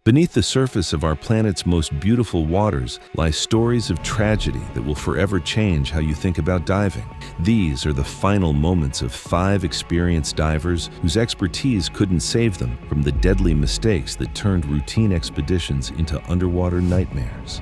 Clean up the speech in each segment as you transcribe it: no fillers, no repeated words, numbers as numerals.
Beneath the surface of our planet's most beautiful waters lie stories of tragedy that will forever change how you think about diving. These are the final moments of 5 experienced divers whose expertise couldn't save them from the deadly mistakes that turned routine expeditions into underwater nightmares.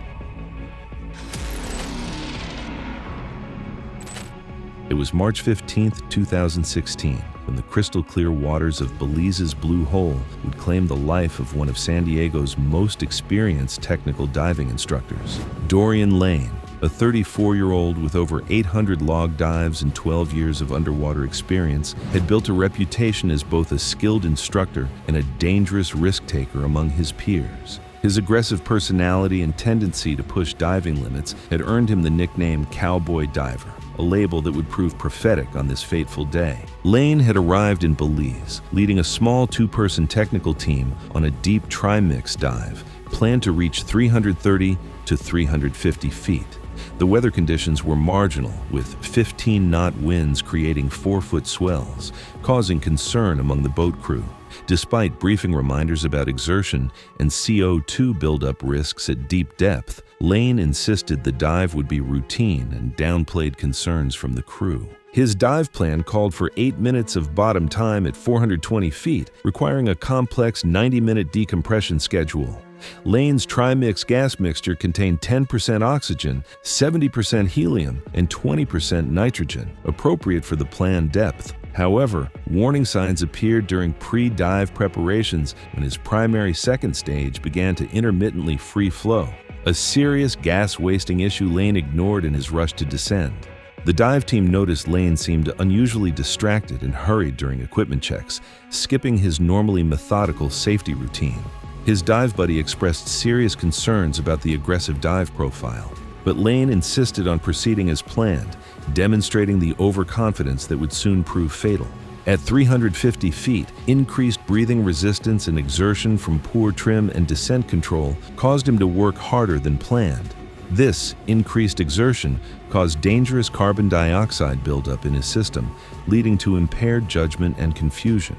It was March 15, 2016, when the crystal-clear waters of Belize's Blue Hole would claim the life of one of San Diego's most experienced technical diving instructors. Dorian Lane, a 34-year-old with over 800 log dives and 12 years of underwater experience, had built a reputation as both a skilled instructor and a dangerous risk-taker among his peers. His aggressive personality and tendency to push diving limits had earned him the nickname Cowboy Diver, a label that would prove prophetic on this fateful day. Lane had arrived in Belize, leading a small 2-person technical team on a deep trimix dive, planned to reach 330 to 350 feet. The weather conditions were marginal, with 15-knot winds creating 4-foot swells, causing concern among the boat crew. Despite briefing reminders about exertion and CO2 buildup risks at deep depth, Lane insisted the dive would be routine and downplayed concerns from the crew. His dive plan called for 8 minutes of bottom time at 420 feet, requiring a complex 90-minute decompression schedule. Lane's trimix gas mixture contained 10% oxygen, 70% helium, and 20% nitrogen, appropriate for the planned depth. However, warning signs appeared during pre-dive preparations when his primary second stage began to intermittently free flow, a serious gas-wasting issue Lane ignored in his rush to descend. The dive team noticed Lane seemed unusually distracted and hurried during equipment checks, skipping his normally methodical safety routine. His dive buddy expressed serious concerns about the aggressive dive profile, but Lane insisted on proceeding as planned, demonstrating the overconfidence that would soon prove fatal. At 350 feet, increased breathing resistance and exertion from poor trim and descent control caused him to work harder than planned. This increased exertion caused dangerous carbon dioxide buildup in his system, leading to impaired judgment and confusion.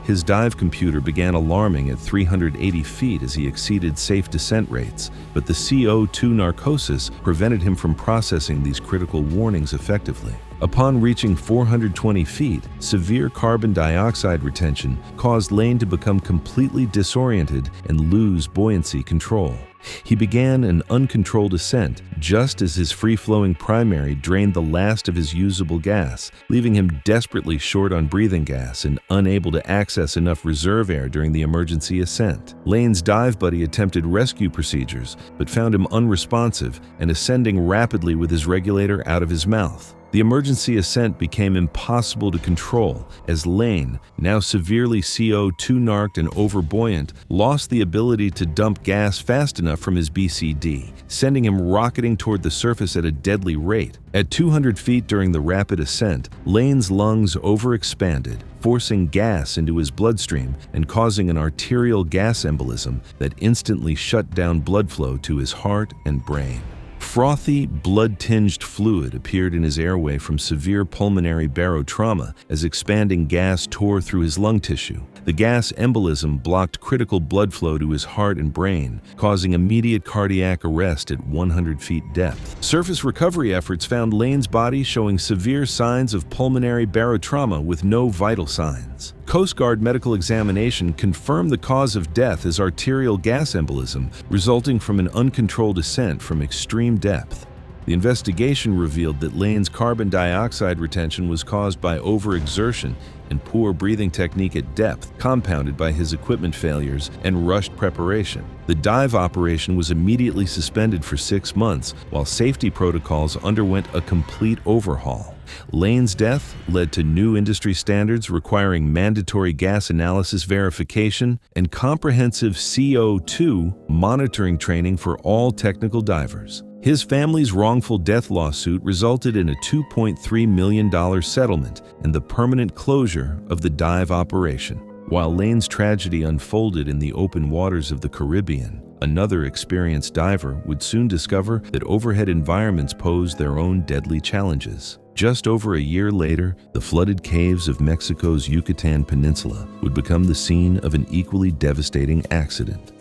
His dive computer began alarming at 380 feet as he exceeded safe descent rates, but the CO2 narcosis prevented him from processing these critical warnings effectively. Upon reaching 420 feet, severe carbon dioxide retention caused Lane to become completely disoriented and lose buoyancy control. He began an uncontrolled ascent just as his free-flowing primary drained the last of his usable gas, leaving him desperately short on breathing gas and unable to access enough reserve air during the emergency ascent. Lane's dive buddy attempted rescue procedures, but found him unresponsive and ascending rapidly with his regulator out of his mouth. The emergency ascent became impossible to control as Lane, now severely CO2-narked and overbuoyant, lost the ability to dump gas fast enough from his BCD, sending him rocketing toward the surface at a deadly rate. At 200 feet during the rapid ascent, Lane's lungs overexpanded, forcing gas into his bloodstream and causing an arterial gas embolism that instantly shut down blood flow to his heart and brain. Frothy, blood-tinged fluid appeared in his airway from severe pulmonary barotrauma as expanding gas tore through his lung tissue. The gas embolism blocked critical blood flow to his heart and brain, causing immediate cardiac arrest at 100 feet depth. Surface recovery efforts found Lane's body showing severe signs of pulmonary barotrauma with no vital signs. Coast Guard medical examination confirmed the cause of death as arterial gas embolism resulting from an uncontrolled ascent from extreme depth. The investigation revealed that Lane's carbon dioxide retention was caused by overexertion and poor breathing technique at depth, compounded by his equipment failures and rushed preparation. The dive operation was immediately suspended for 6 months, while safety protocols underwent a complete overhaul. Lane's death led to new industry standards requiring mandatory gas analysis verification and comprehensive CO2 monitoring training for all technical divers. His family's wrongful death lawsuit resulted in a $2.3 million settlement and the permanent closure of the dive operation. While Lane's tragedy unfolded in the open waters of the Caribbean, another experienced diver would soon discover that overhead environments pose their own deadly challenges. Just over a year later, the flooded caves of Mexico's Yucatan Peninsula would become the scene of an equally devastating accident.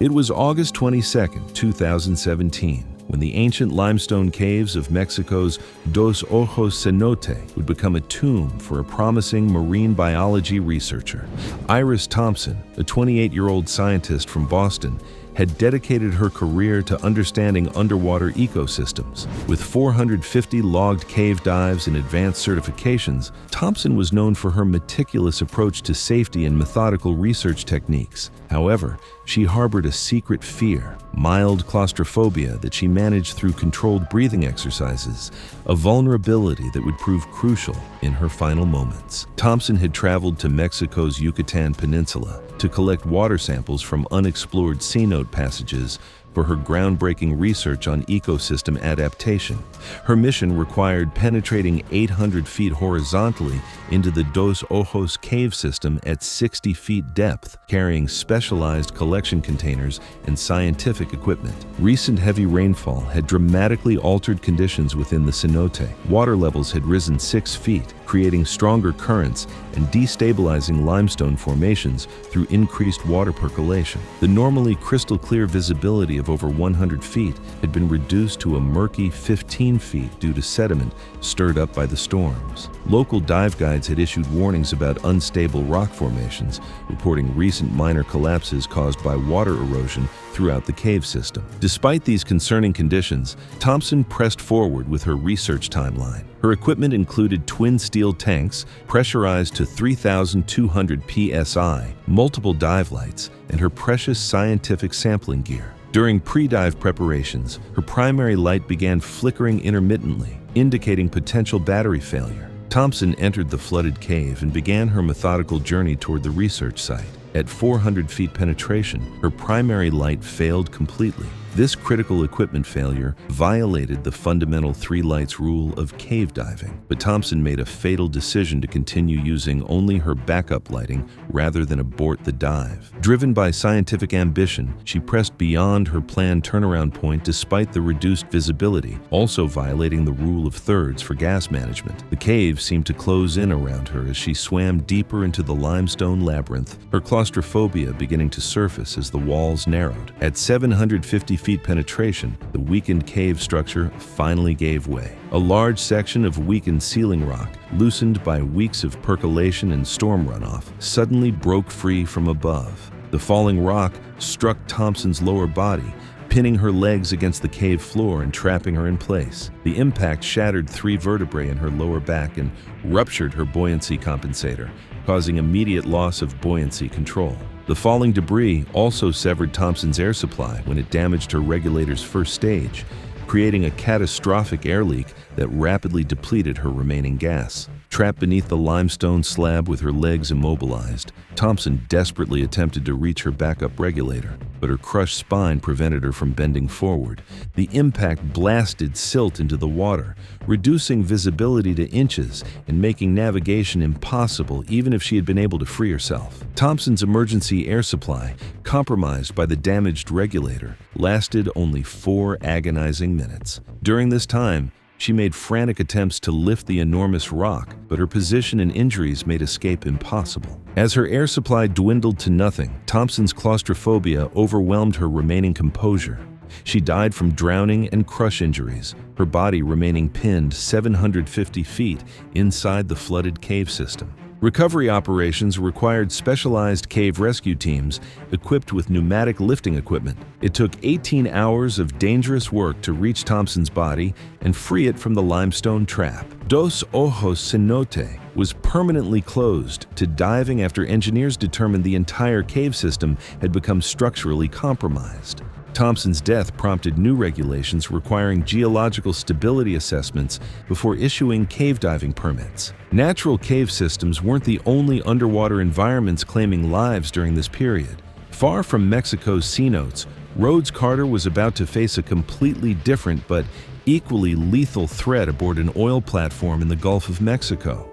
It was August 22, 2017, when the ancient limestone caves of Mexico's Dos Ojos cenote would become a tomb for a promising marine biology researcher. Iris Thompson, a 28-year-old scientist from Boston, had dedicated her career to understanding underwater ecosystems. With 450 logged cave dives and advanced certifications, Thompson was known for her meticulous approach to safety and methodical research techniques. However, she harbored a secret fear, mild claustrophobia that she managed through controlled breathing exercises, a vulnerability that would prove crucial in her final moments. Thompson had traveled to Mexico's Yucatan Peninsula to collect water samples from unexplored cenote passages for her groundbreaking research on ecosystem adaptation. Her mission required penetrating 800 feet horizontally into the Dos Ojos cave system at 60 feet depth, carrying specialized collection containers and scientific equipment. Recent heavy rainfall had dramatically altered conditions within the cenote. Water levels had risen 6 feet, creating stronger currents and destabilizing limestone formations through increased water percolation. The normally crystal clear visibility of over 100 feet had been reduced to a murky 15 feet due to sediment stirred up by the storms. Local dive guides had issued warnings about unstable rock formations, reporting recent minor collapses caused by water erosion throughout the cave system. Despite these concerning conditions, Thompson pressed forward with her research timeline. Her equipment included twin steel tanks, pressurized to 3,200 psi, multiple dive lights, and her precious scientific sampling gear. During pre-dive preparations, her primary light began flickering intermittently, indicating potential battery failure. Thompson entered the flooded cave and began her methodical journey toward the research site. At 400 feet penetration, her primary light failed completely. This critical equipment failure violated the fundamental 3 lights rule of cave diving, but Thompson made a fatal decision to continue using only her backup lighting rather than abort the dive. Driven by scientific ambition, she pressed beyond her planned turnaround point despite the reduced visibility, also violating the rule of thirds for gas management. The cave seemed to close in around her as she swam deeper into the limestone labyrinth, her claustrophobia beginning to surface as the walls narrowed. At 750 feet penetration, the weakened cave structure finally gave way. A large section of weakened ceiling rock, loosened by weeks of percolation and storm runoff, suddenly broke free from above. The falling rock struck Thompson's lower body, pinning her legs against the cave floor and trapping her in place. The impact shattered 3 vertebrae in her lower back and ruptured her buoyancy compensator, causing immediate loss of buoyancy control. The falling debris also severed Thompson's air supply when it damaged her regulator's first stage, creating a catastrophic air leak that rapidly depleted her remaining gas. Trapped beneath the limestone slab with her legs immobilized, Thompson desperately attempted to reach her backup regulator, but her crushed spine prevented her from bending forward. The impact blasted silt into the water, reducing visibility to inches and making navigation impossible even if she had been able to free herself. Thompson's emergency air supply, compromised by the damaged regulator, lasted only 4 agonizing minutes. During this time, she made frantic attempts to lift the enormous rock, but her position and injuries made escape impossible. As her air supply dwindled to nothing, Thompson's claustrophobia overwhelmed her remaining composure. She died from drowning and crush injuries, her body remaining pinned 750 feet inside the flooded cave system. Recovery operations required specialized cave rescue teams equipped with pneumatic lifting equipment. It took 18 hours of dangerous work to reach Thompson's body and free it from the limestone trap. Dos Ojos cenote was permanently closed to diving after engineers determined the entire cave system had become structurally compromised. Thompson's death prompted new regulations requiring geological stability assessments before issuing cave diving permits. Natural cave systems weren't the only underwater environments claiming lives during this period. Far from Mexico's cenotes, Rhodes Carter was about to face a completely different but equally lethal threat aboard an oil platform in the Gulf of Mexico.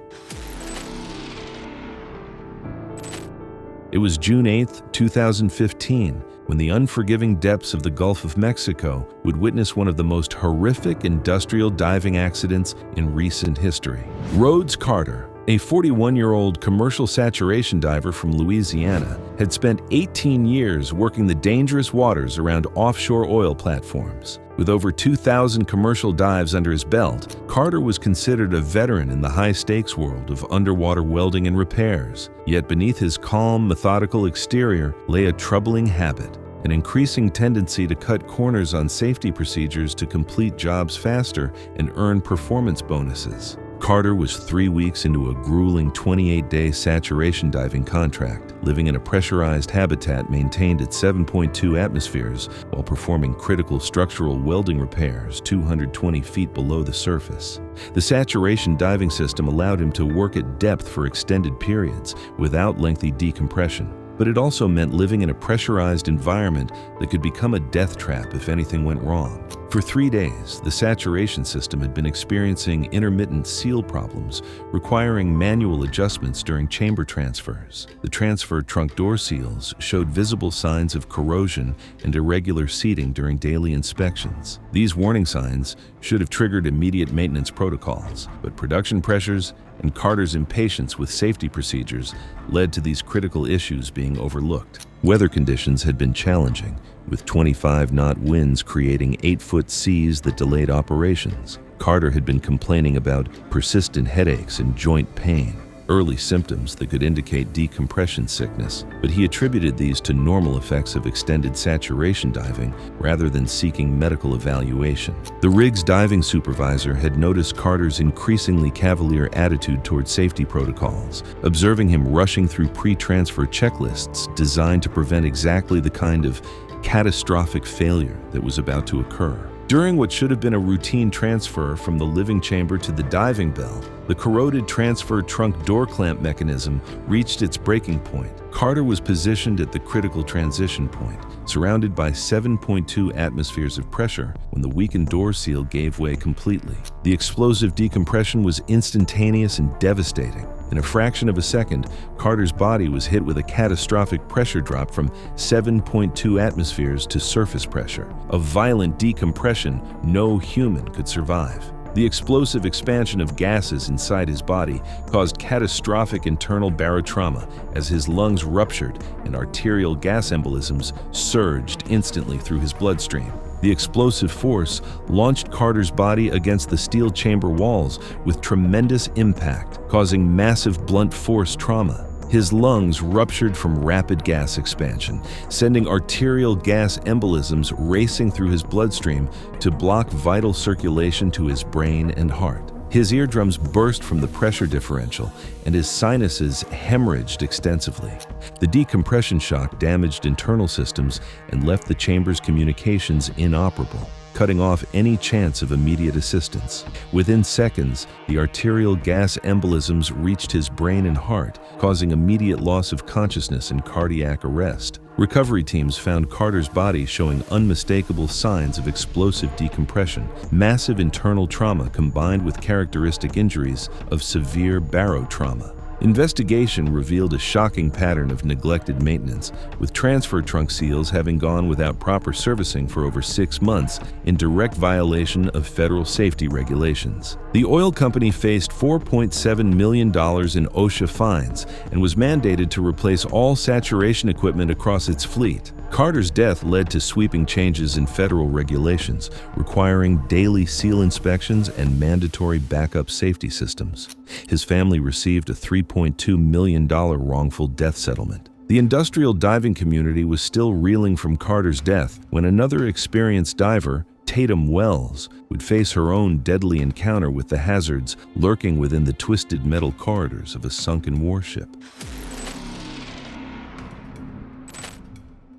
It was June 8, 2015, when the unforgiving depths of the Gulf of Mexico would witness one of the most horrific industrial diving accidents in recent history. Rhodes Carter, A 41-year-old commercial saturation diver from Louisiana had spent 18 years working the dangerous waters around offshore oil platforms. With over 2,000 commercial dives under his belt, Carter was considered a veteran in the high-stakes world of underwater welding and repairs. Yet beneath his calm, methodical exterior lay a troubling habit, an increasing tendency to cut corners on safety procedures to complete jobs faster and earn performance bonuses. Carter was 3 weeks into a grueling 28-day saturation diving contract, living in a pressurized habitat maintained at 7.2 atmospheres while performing critical structural welding repairs 220 feet below the surface. The saturation diving system allowed him to work at depth for extended periods without lengthy decompression. But it also meant living in a pressurized environment that could become a death trap if anything went wrong. For 3 days, the saturation system had been experiencing intermittent seal problems, requiring manual adjustments during chamber transfers. The transfer trunk door seals showed visible signs of corrosion and irregular seating during daily inspections. These warning signs should have triggered immediate maintenance protocols, but production pressures and Carter's impatience with safety procedures led to these critical issues being overlooked. Weather conditions had been challenging, with 25-knot winds creating 8-foot seas that delayed operations. Carter had been complaining about persistent headaches and joint pain, early symptoms that could indicate decompression sickness, but he attributed these to normal effects of extended saturation diving rather than seeking medical evaluation. The rig's diving supervisor had noticed Carter's increasingly cavalier attitude toward safety protocols, observing him rushing through pre-transfer checklists designed to prevent exactly the kind of catastrophic failure that was about to occur. During what should have been a routine transfer from the living chamber to the diving bell, the corroded transfer trunk door clamp mechanism reached its breaking point. Carter was positioned at the critical transition point, surrounded by 7.2 atmospheres of pressure when the weakened door seal gave way completely. The explosive decompression was instantaneous and devastating. In a fraction of a second, Carter's body was hit with a catastrophic pressure drop from 7.2 atmospheres to surface pressure, a violent decompression no human could survive. The explosive expansion of gases inside his body caused catastrophic internal barotrauma as his lungs ruptured and arterial gas embolisms surged instantly through his bloodstream. The explosive force launched Carter's body against the steel chamber walls with tremendous impact, causing massive blunt force trauma. His lungs ruptured from rapid gas expansion, sending arterial gas embolisms racing through his bloodstream to block vital circulation to his brain and heart. His eardrums burst from the pressure differential, and his sinuses hemorrhaged extensively. The decompression shock damaged internal systems and left the chamber's communications inoperable, cutting off any chance of immediate assistance. Within seconds, the arterial gas embolisms reached his brain and heart, causing immediate loss of consciousness and cardiac arrest. Recovery teams found Carter's body showing unmistakable signs of explosive decompression, massive internal trauma combined with characteristic injuries of severe barotrauma. Investigation revealed a shocking pattern of neglected maintenance, with transfer trunk seals having gone without proper servicing for over 6 months in direct violation of federal safety regulations. The oil company faced $4.7 million in OSHA fines and was mandated to replace all saturation equipment across its fleet. Carter's death led to sweeping changes in federal regulations, requiring daily seal inspections and mandatory backup safety systems. His family received a $3.2 million wrongful death settlement. The industrial diving community was still reeling from Carter's death when another experienced diver, Tatum Wells, would face her own deadly encounter with the hazards lurking within the twisted metal corridors of a sunken warship.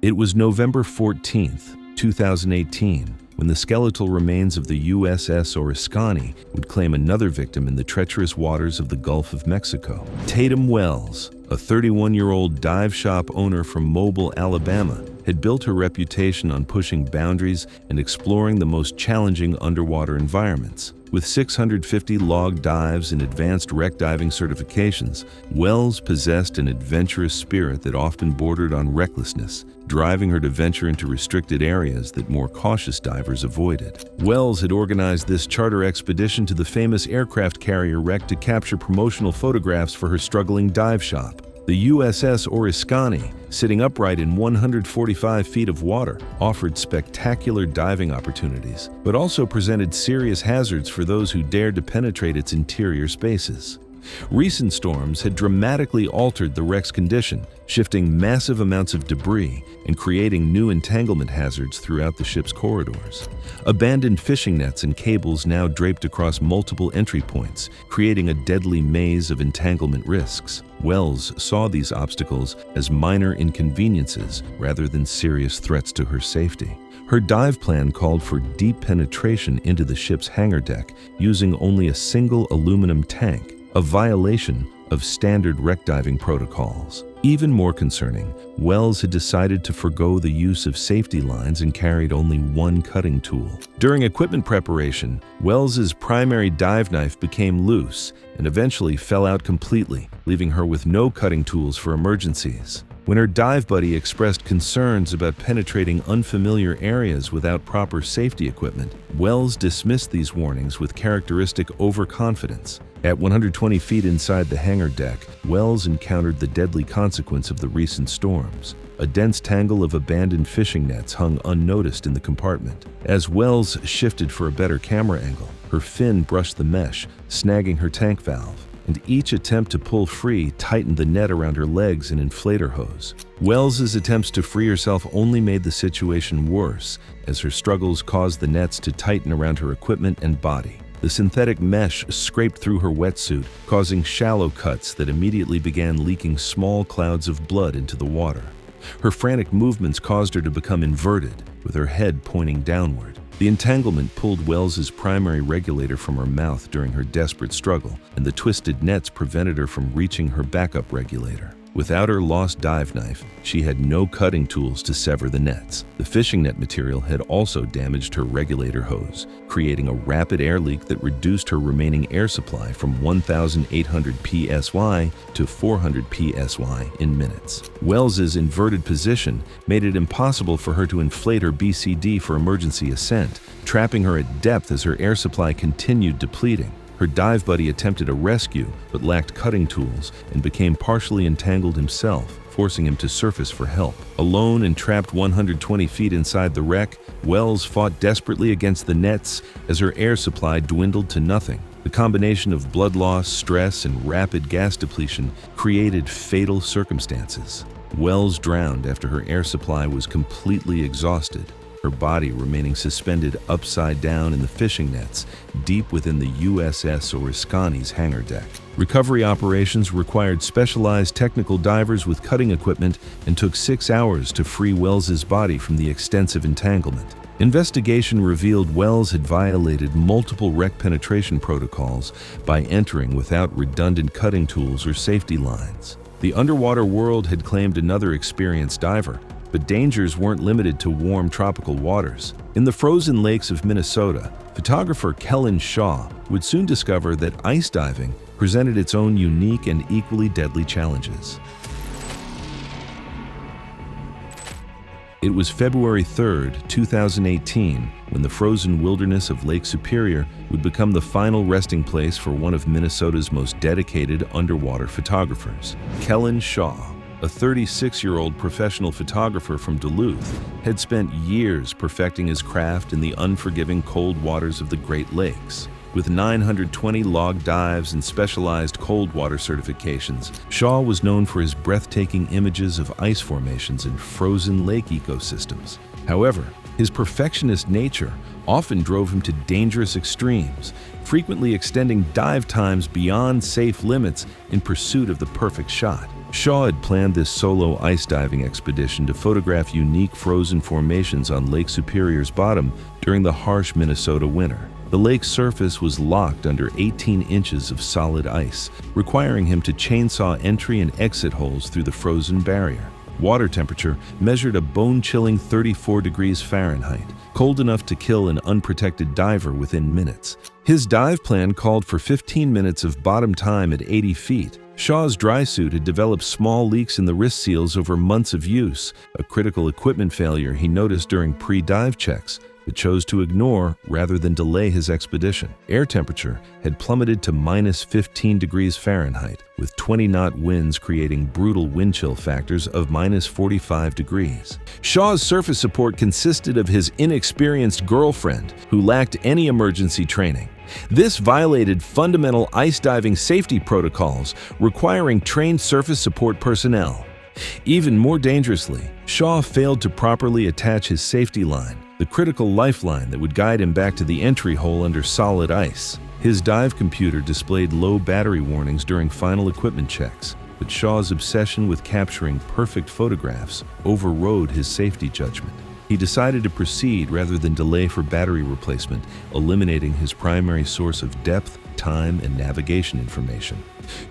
It was November 14, 2018, when the skeletal remains of the USS Oriskany would claim another victim in the treacherous waters of the Gulf of Mexico. Tatum Wells, a 31-year-old dive shop owner from Mobile, Alabama, had built her reputation on pushing boundaries and exploring the most challenging underwater environments. With 650 log dives and advanced wreck diving certifications, Wells possessed an adventurous spirit that often bordered on recklessness, driving her to venture into restricted areas that more cautious divers avoided. Wells had organized this charter expedition to the famous aircraft carrier wreck to capture promotional photographs for her struggling dive shop. The USS Oriskany, sitting upright in 145 feet of water, offered spectacular diving opportunities, but also presented serious hazards for those who dared to penetrate its interior spaces. Recent storms had dramatically altered the wreck's condition, shifting massive amounts of debris and creating new entanglement hazards throughout the ship's corridors. Abandoned fishing nets and cables now draped across multiple entry points, creating a deadly maze of entanglement risks. Wells saw these obstacles as minor inconveniences rather than serious threats to her safety. Her dive plan called for deep penetration into the ship's hangar deck using only a single aluminum tank, a violation of standard wreck diving protocols. Even more concerning, Wells had decided to forgo the use of safety lines and carried only one cutting tool. During equipment preparation, Wells's primary dive knife became loose and eventually fell out completely, leaving her with no cutting tools for emergencies. When her dive buddy expressed concerns about penetrating unfamiliar areas without proper safety equipment, Wells dismissed these warnings with characteristic overconfidence. At 120 feet inside the hangar deck, Wells encountered the deadly consequence of the recent storms. A dense tangle of abandoned fishing nets hung unnoticed in the compartment. As Wells shifted for a better camera angle, her fin brushed the mesh, snagging her tank valve, and each attempt to pull free tightened the net around her legs and inflator hose. Wells's attempts to free herself only made the situation worse, as her struggles caused the nets to tighten around her equipment and body. The synthetic mesh scraped through her wetsuit, causing shallow cuts that immediately began leaking small clouds of blood into the water. Her frantic movements caused her to become inverted, with her head pointing downward. The entanglement pulled Wells's primary regulator from her mouth during her desperate struggle, and the twisted nets prevented her from reaching her backup regulator. Without her lost dive knife, she had no cutting tools to sever the nets. The fishing net material had also damaged her regulator hose, creating a rapid air leak that reduced her remaining air supply from 1,800 psi to 400 psi in minutes. Wells's inverted position made it impossible for her to inflate her BCD for emergency ascent, trapping her at depth as her air supply continued depleting. Her dive buddy attempted a rescue, but lacked cutting tools and became partially entangled himself, forcing him to surface for help. Alone and trapped 120 feet inside the wreck, Wells fought desperately against the nets as her air supply dwindled to nothing. The combination of blood loss, stress, and rapid gas depletion created fatal circumstances. Wells drowned after her air supply was completely exhausted, her body remaining suspended upside down in the fishing nets deep within the USS Oriskany's hangar deck. Recovery operations required specialized technical divers with cutting equipment and took 6 hours to free Wells's body from the extensive entanglement. Investigation revealed Wells had violated multiple wreck penetration protocols by entering without redundant cutting tools or safety lines. The underwater world had claimed another experienced diver, but dangers weren't limited to warm tropical waters. In the frozen lakes of Minnesota, photographer Kellen Shaw would soon discover that ice diving presented its own unique and equally deadly challenges. It was February 3, 2018, when the frozen wilderness of Lake Superior would become the final resting place for one of Minnesota's most dedicated underwater photographers. Kellen Shaw, a 36-year-old professional photographer from Duluth, had spent years perfecting his craft in the unforgiving cold waters of the Great Lakes. With 920 log dives and specialized cold water certifications, Shaw was known for his breathtaking images of ice formations and frozen lake ecosystems. However, his perfectionist nature often drove him to dangerous extremes, frequently extending dive times beyond safe limits in pursuit of the perfect shot. Shaw had planned this solo ice diving expedition to photograph unique frozen formations on Lake Superior's bottom during the harsh Minnesota winter. The lake's surface was locked under 18 inches of solid ice, requiring him to chainsaw entry and exit holes through the frozen barrier. Water temperature measured a bone-chilling 34 degrees Fahrenheit, cold enough to kill an unprotected diver within minutes. His dive plan called for 15 minutes of bottom time at 80 feet. Shaw's dry suit had developed small leaks in the wrist seals over months of use, a critical equipment failure he noticed during pre-dive checks, but chose to ignore rather than delay his expedition. Air temperature had plummeted to minus 15 degrees Fahrenheit, with 20-knot winds creating brutal wind chill factors of minus 45 degrees. Shaw's surface support consisted of his inexperienced girlfriend, who lacked any emergency training. This violated fundamental ice diving safety protocols, requiring trained surface support personnel. Even more dangerously, Shaw failed to properly attach his safety line, the critical lifeline that would guide him back to the entry hole under solid ice. His dive computer displayed low battery warnings during final equipment checks, but Shaw's obsession with capturing perfect photographs overrode his safety judgment. He decided to proceed rather than delay for battery replacement, eliminating his primary source of depth, time, and navigation information.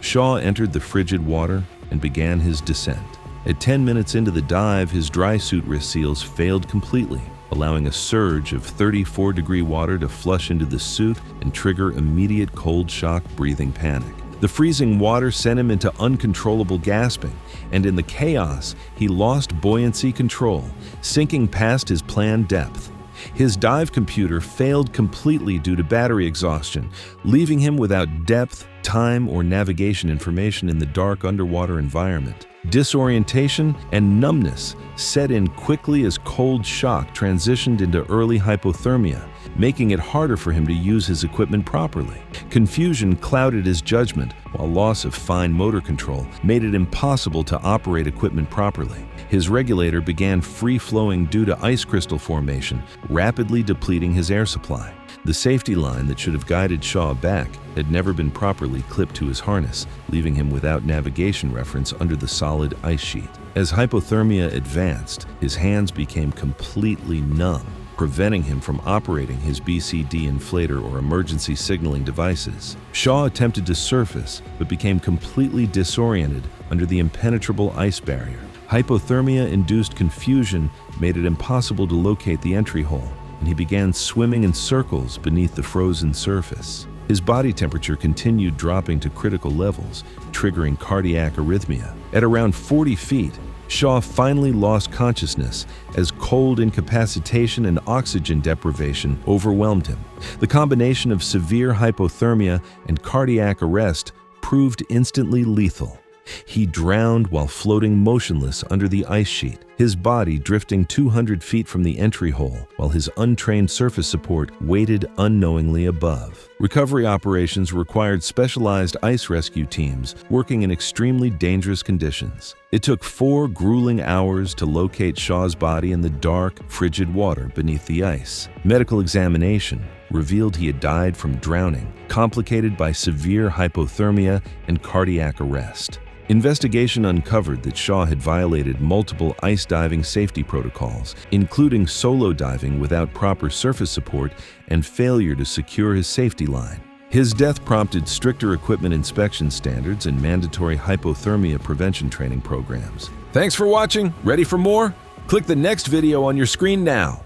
Shaw entered the frigid water and began his descent. At 10 minutes into the dive, his dry suit wrist seals failed completely, allowing a surge of 34-degree water to flush into the suit and trigger immediate cold shock breathing panic. The freezing water sent him into uncontrollable gasping, and in the chaos, he lost buoyancy control, sinking past his planned depth. His dive computer failed completely due to battery exhaustion, leaving him without depth, time, or navigation information in the dark underwater environment. Disorientation and numbness set in quickly as cold shock transitioned into early hypothermia, making it harder for him to use his equipment properly. Confusion clouded his judgment, while loss of fine motor control made it impossible to operate equipment properly. His regulator began free-flowing due to ice crystal formation, rapidly depleting his air supply. The safety line that should have guided Shaw back had never been properly clipped to his harness, leaving him without navigation reference under the solid ice sheet. As hypothermia advanced, his hands became completely numb, preventing him from operating his BCD inflator or emergency signaling devices. Shaw attempted to surface, but became completely disoriented under the impenetrable ice barrier. Hypothermia-induced confusion made it impossible to locate the entry hole, and he began swimming in circles beneath the frozen surface. His body temperature continued dropping to critical levels, triggering cardiac arrhythmia. At around 40 feet, Shaw finally lost consciousness as cold incapacitation and oxygen deprivation overwhelmed him. The combination of severe hypothermia and cardiac arrest proved instantly lethal. He drowned while floating motionless under the ice sheet, his body drifting 200 feet from the entry hole, while his untrained surface support waited unknowingly above. Recovery operations required specialized ice rescue teams working in extremely dangerous conditions. It took 4 grueling hours to locate Shaw's body in the dark, frigid water beneath the ice. Medical examination revealed he had died from drowning, complicated by severe hypothermia and cardiac arrest. Investigation uncovered that Shaw had violated multiple ice diving safety protocols, including solo diving without proper surface support and failure to secure his safety line. His death prompted stricter equipment inspection standards and mandatory hypothermia prevention training programs. Thanks for watching. Ready for more? Click the next video on your screen now.